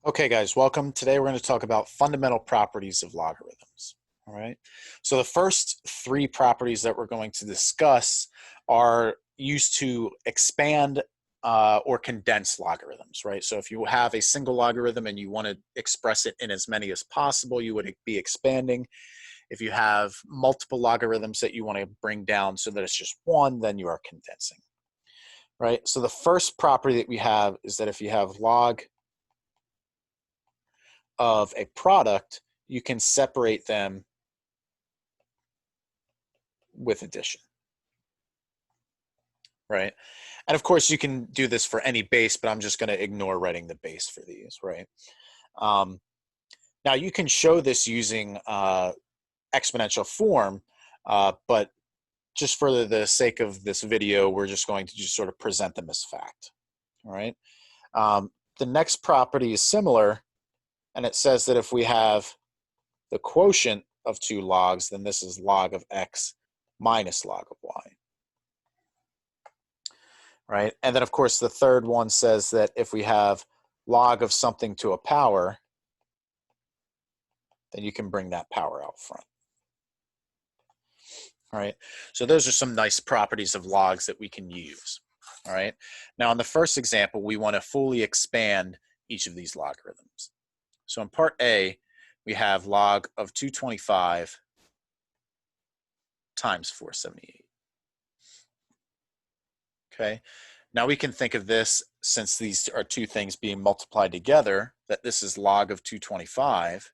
Okay, guys, welcome. Today we're going to talk about fundamental properties of logarithms. All right. So the first three properties that we're going to discuss are used to expand or condense logarithms, right? So if you have a single logarithm and you want to express it in as many as possible, you would be expanding. If you have multiple logarithms that you want to bring down so that it's just one, then you are condensing, right? So the first property that we have is that if you have log of a product, you can separate them with addition, right? And of course, you can do this for any base, but I'm just going to ignore writing the base for these, right? Um, Now, you can show this using exponential form, but just for the sake of this video, we're just going to just sort of present them as fact, all right? The next property is similar, and it says that if we have the quotient of two logs, then this is log of x minus log of y, right? And then, of course, the third one says that if we have log of something to a power, then you can bring that power out front. All right, so those are some nice properties of logs that we can use. All right, now in the first example, we want to fully expand each of these logarithms. So in part A, we have log of 225 times 478. Okay, now we can think of this, since these are two things being multiplied together, that this is log of 225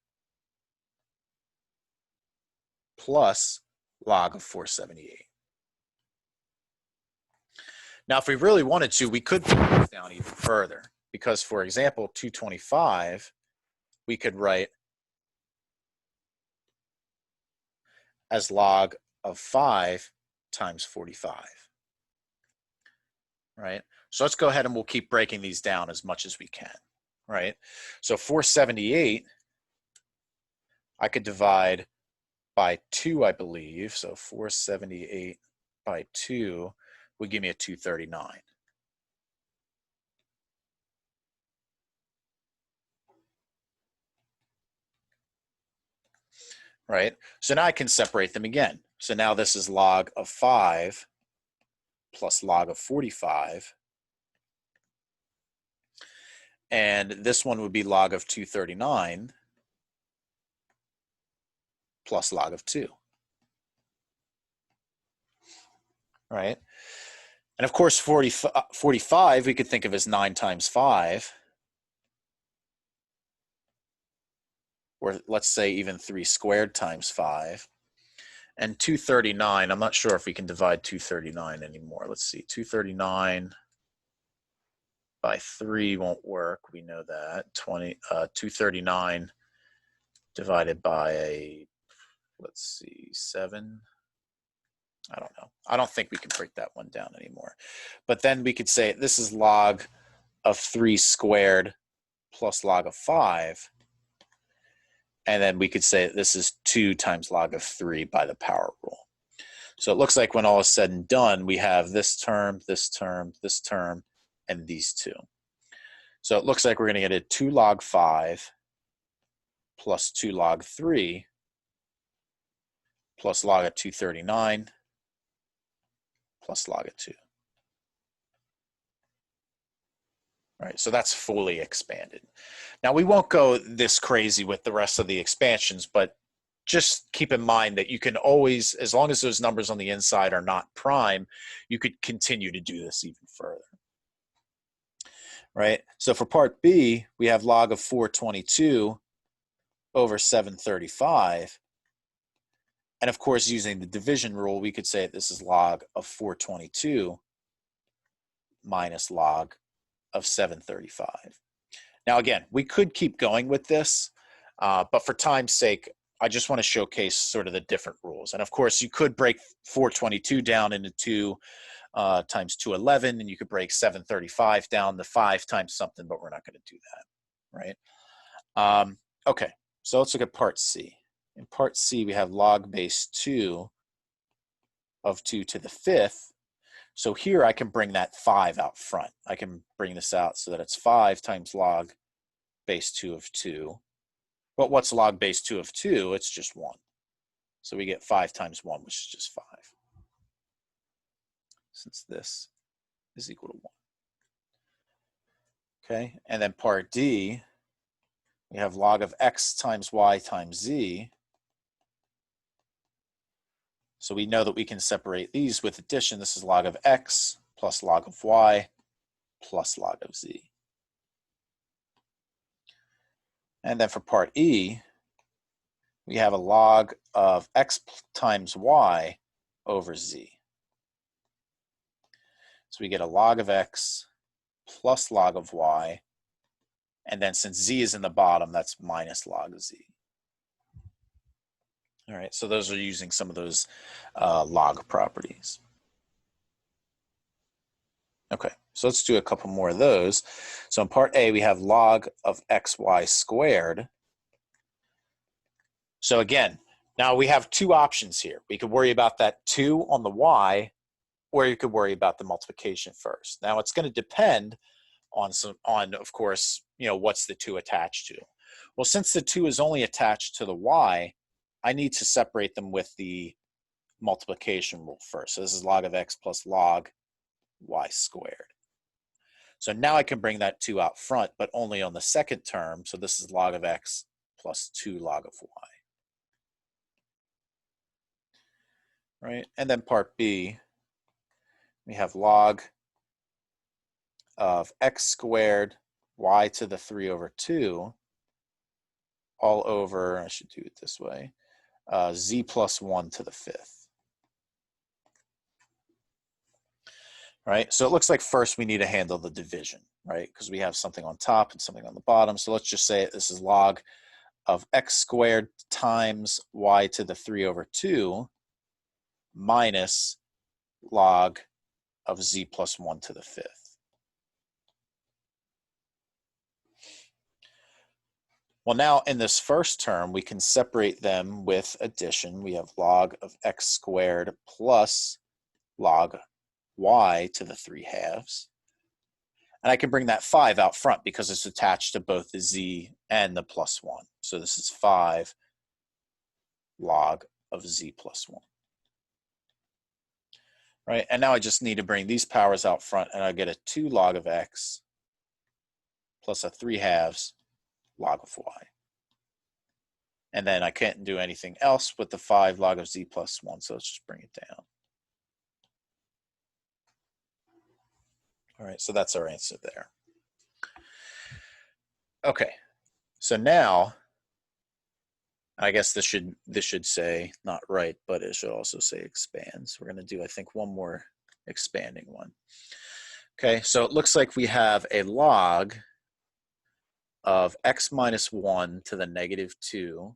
plus log of 478. Now, if we really wanted to, we could break this down even further, because, for example, 225, we could write as log of 5 times 45, right? So let's go ahead and we'll keep breaking these down as much as we can, right? So 478, I could divide by 2, I believe. So 478 by 2 would give me a 239. Right? So now I can separate them again. So now this is log of 5 plus log of 45. And this one would be log of 239 plus log of 2. Right? And of course, 45 we could think of as 9 times 5. Or let's say even 3 squared times 5. And 239, I'm not sure if we can divide 239 anymore. Let's see, 239 by 3 won't work. We know that. 239 divided by, let's see, 7. I don't know. I don't think we can break that one down anymore. But then we could say this is log of 3 squared plus log of 5. And then we could say this is 2 times log of 3 by the power rule. So it looks like when all is said and done, we have this term, this term, this term, and these two. So it looks like we're going to get a 2 log 5 plus 2 log 3 plus log of 239 plus log of 2. All right, so that's fully expanded. Now, we won't go this crazy with the rest of the expansions, but just keep in mind that you can always, as long as those numbers on the inside are not prime, you could continue to do this even further. Right? So for part B, we have log of 422 over 735. And of course, using the division rule, we could say this is log of 422 minus log of 735. Now, again, we could keep going with this, but for time's sake, I just want to showcase sort of the different rules. And of course, you could break 422 down into 2 times 211, and you could break 735 down to 5 times something, but we're not going to do that, right? Okay, so let's look at part C. In part C, we have log base 2 of 2 to the 5th. So here I can bring that 5 out front. I can bring this out so that it's 5 times log base 2 of 2. But what's log base 2 of 2? It's just 1. So we get 5 times 1, which is just 5. Since this is equal to 1. Okay, and then part D, we have log of x times y times z. So we know that we can separate these with addition. This is log of x plus log of y plus log of z. And then for part E, we have a log of x times y over z. So we get a log of x plus log of y, and then since z is in the bottom, that's minus log of z. All right, so those are using some of those log properties. Okay, so let's do a couple more of those. So in part A, we have log of xy squared. So again, now we have two options here. We could worry about that 2 on the y, or you could worry about the multiplication first. Now it's going to depend on of course, what's the 2 attached to. Well, since the 2 is only attached to the y, I need to separate them with the multiplication rule first. So this is log of x plus log y squared. So now I can bring that 2 out front, but only on the second term. So this is log of x plus 2 log of y. Right, and then part B, we have log of x squared y to the 3 over 2 all over, I should do it this way, z plus 1 to the 5th. Right, so it looks like first we need to handle the division, right, because we have something on top and something on the bottom. So let's just say this is log of x squared times y to the 3 over 2 minus log of z plus 1 to the 5th. Well, now in this first term, we can separate them with addition. We have log of x squared plus log y to the 3/2. And I can bring that 5 out front because it's attached to both the z and the plus 1. So this is 5 log of z plus 1. Right, and now I just need to bring these powers out front, and I get a 2 log of x plus a 3/2 log of y. And then I can't do anything else with the 5 log of z plus 1, so let's just bring it down. All right, so that's our answer there. Okay, so now, I guess this should say, not right, but it should also say expands. We're going to do, I think, one more expanding one. Okay, so it looks like we have a log of x minus 1 to the negative 2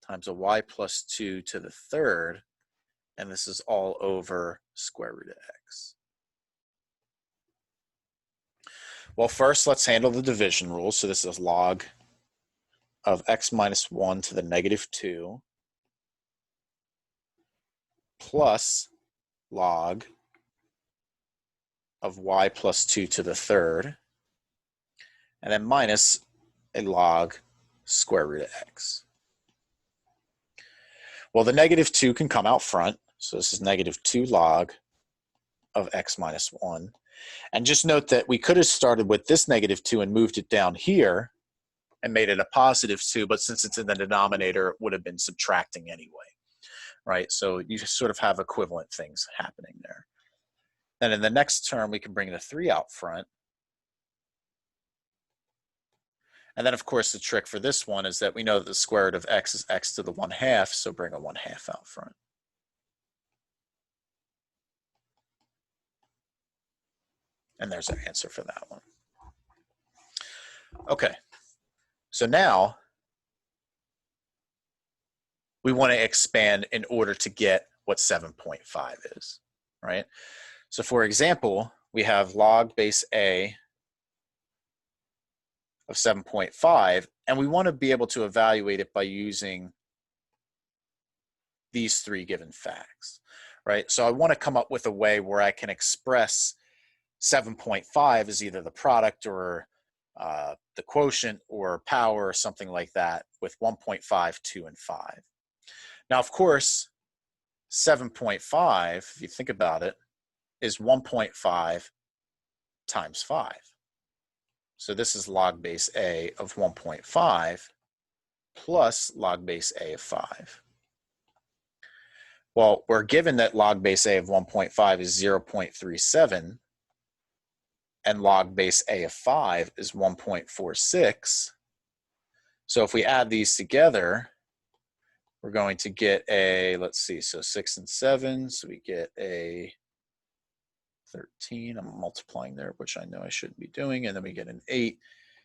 times a y plus 2 to the 3rd, and this is all over square root of x. Well, first, let's handle the division rule. So this is log of x minus 1 to the negative 2 plus log of y plus 2 to the 3rd, and then minus a log square root of x. Well, the negative 2 can come out front. So this is negative 2 log of x minus 1. And just note that we could have started with this negative 2 and moved it down here and made it a positive 2, but since it's in the denominator, it would have been subtracting anyway, right? So you just sort of have equivalent things happening there. Then in the next term, we can bring the 3 out front. And then, of course, the trick for this one is that we know that the square root of x is x to the 1/2, so bring a 1/2 out front. And there's our answer for that one. Okay, so now we want to expand in order to get what 7.5 is, right? So for example, we have log base A of 7.5, and we want to be able to evaluate it by using these 3 given facts, right? So I want to come up with a way where I can express 7.5 as either the product or the quotient or power or something like that with 1.5, 2, and 5. Now, of course, 7.5, if you think about it, is 1.5 times 5. So this is log base A of 1.5 plus log base A of 5. Well, we're given that log base A of 1.5 is 0.37 and log base A of 5 is 1.46. So if we add these together, we're going to get a, let's see, so 6 and 7, so we get a 13. I'm multiplying there, which I know I shouldn't be doing, and then we get an 8,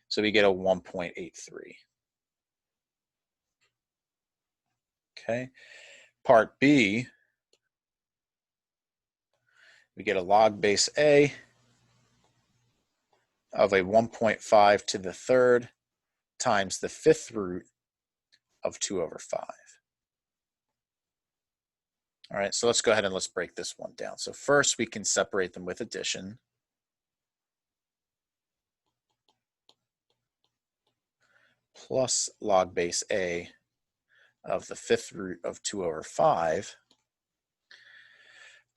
so we get a 1.83. Okay. Part B, we get a log base A of a 1.5 to the third times the fifth root of 2 over 5. All right, so let's go ahead and let's break this one down. So first we can separate them with addition. Plus log base A of the fifth root of 2 over 5.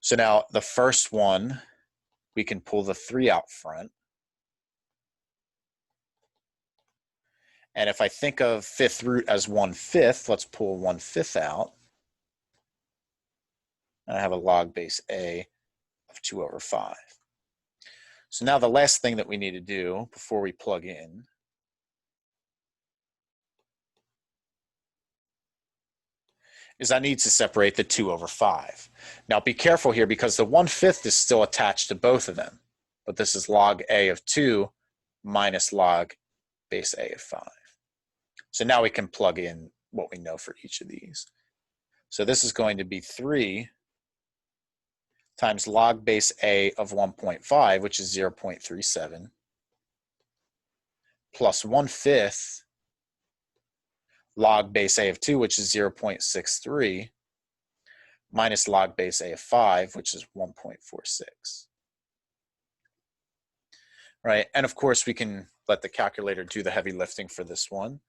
So now the first one, we can pull the 3 out front. And if I think of fifth root as 1/5, let's pull 1/5 out. And I have a log base A of 2 over 5. So now the last thing that we need to do before we plug in is I need to separate the 2 over 5. Now be careful here because the 1/5 is still attached to both of them, but this is log A of 2 minus log base A of 5. So now we can plug in what we know for each of these. So this is going to be 3 times log base A of 1.5, which is 0.37, plus 1/5 log base A of 2, which is 0.63, minus log base A of 5, which is 1.46. Right, and of course we can let the calculator do the heavy lifting for this one.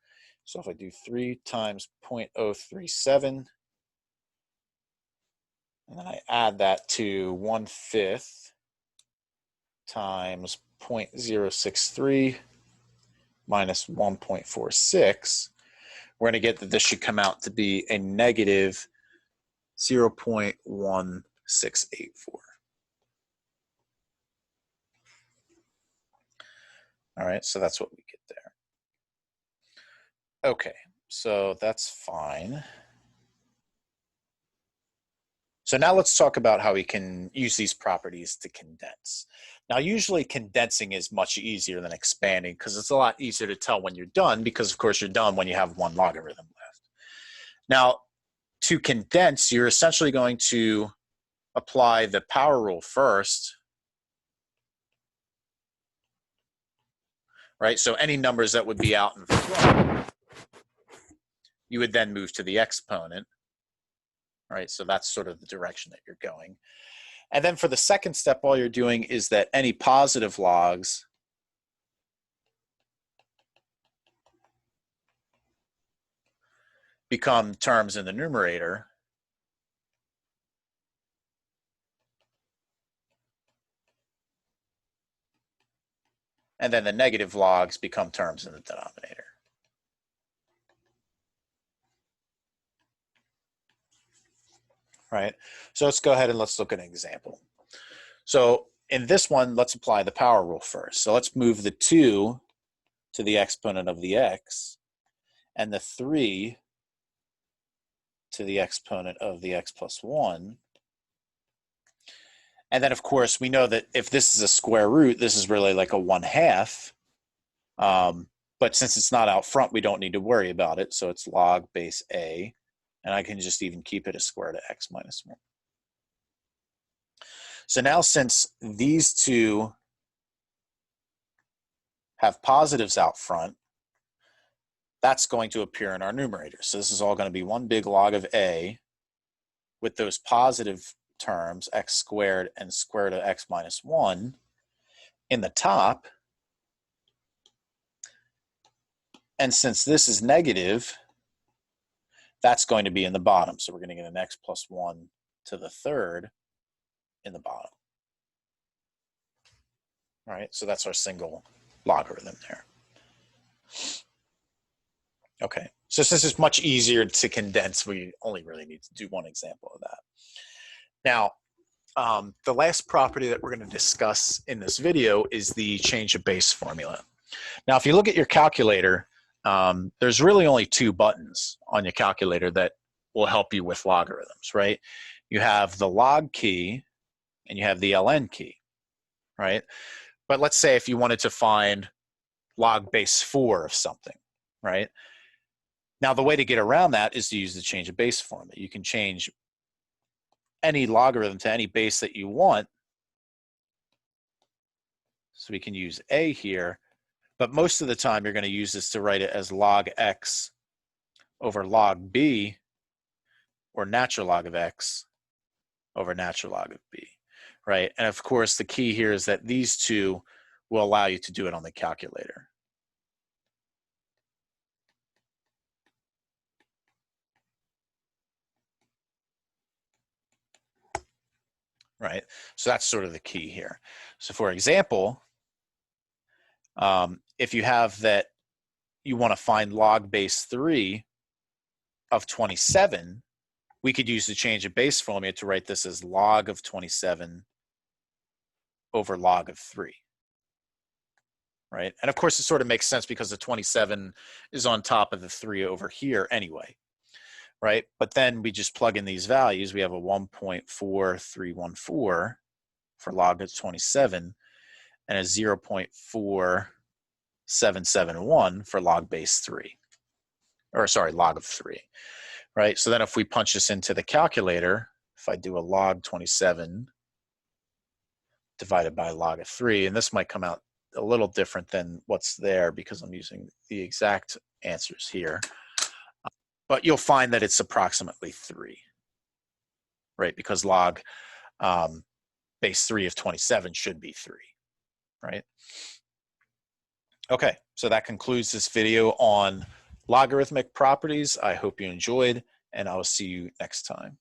So if I do 3 times 0.037, and then I add that to 1/5 times 0.063 minus 1.46, we're going to get that this should come out to be a negative 0.1684. All right, so that's what we get there. Okay, so that's fine. So now let's talk about how we can use these properties to condense. Now, usually condensing is much easier than expanding because it's a lot easier to tell when you're done because, of course, you're done when you have one logarithm left. Now, to condense, you're essentially going to apply the power rule first, right? So any numbers that would be out in front, you would then move to the exponent, right? So that's sort of the direction that you're going. And then for the second step, all you're doing is that any positive logs become terms in the numerator. And then the negative logs become terms in the denominator. Right? So let's go ahead and let's look at an example. So in this one, let's apply the power rule first. So let's move the 2 to the exponent of the x and the 3 to the exponent of the x plus 1. And then, of course, we know that if this is a square root, this is really like a 1/2. But since it's not out front, we don't need to worry about it. So it's log base A. And I can just even keep it as square root of x minus 1. So now since these two have positives out front, that's going to appear in our numerator. So this is all going to be one big log of A with those positive terms, x squared and square root of x minus 1 in the top. And since this is negative, that's going to be in the bottom. So we're going to get an x plus 1 to the third in the bottom. All right, so that's our single logarithm there. Okay, so this is much easier to condense. We only really need to do one example of that. Now, the last property that we're going to discuss in this video is the change of base formula. Now, if you look at your calculator, there's really only two buttons on your calculator that will help you with logarithms, right? You have the log key and you have the ln key, right? But let's say if you wanted to find log base 4 of something, right? Now, the way to get around that is to use the change of base formula. You can change any logarithm to any base that you want. So we can use a here, but most of the time you're going to use this to write it as log x over log b, or natural log of x over natural log of b, right? And of course, the key here is that these two will allow you to do it on the calculator. Right? So that's sort of the key here. So for example, if you have that you want to find log base 3 of 27, we could use the change of base formula to write this as log of 27 over log of 3. Right? And of course, it sort of makes sense because the 27 is on top of the 3 over here anyway. Right? But then we just plug in these values. We have a 1.4314 for log of 27 and a 0.4771 for log base 3. Or sorry, log of 3. Right? So then if we punch this into the calculator, if I do a log 27 divided by log of 3, and this might come out a little different than what's there because I'm using the exact answers here. But you'll find that it's approximately 3, right? Because log base 3 of 27 should be 3, right? Okay, so that concludes this video on logarithmic properties. I hope you enjoyed, and I will see you next time.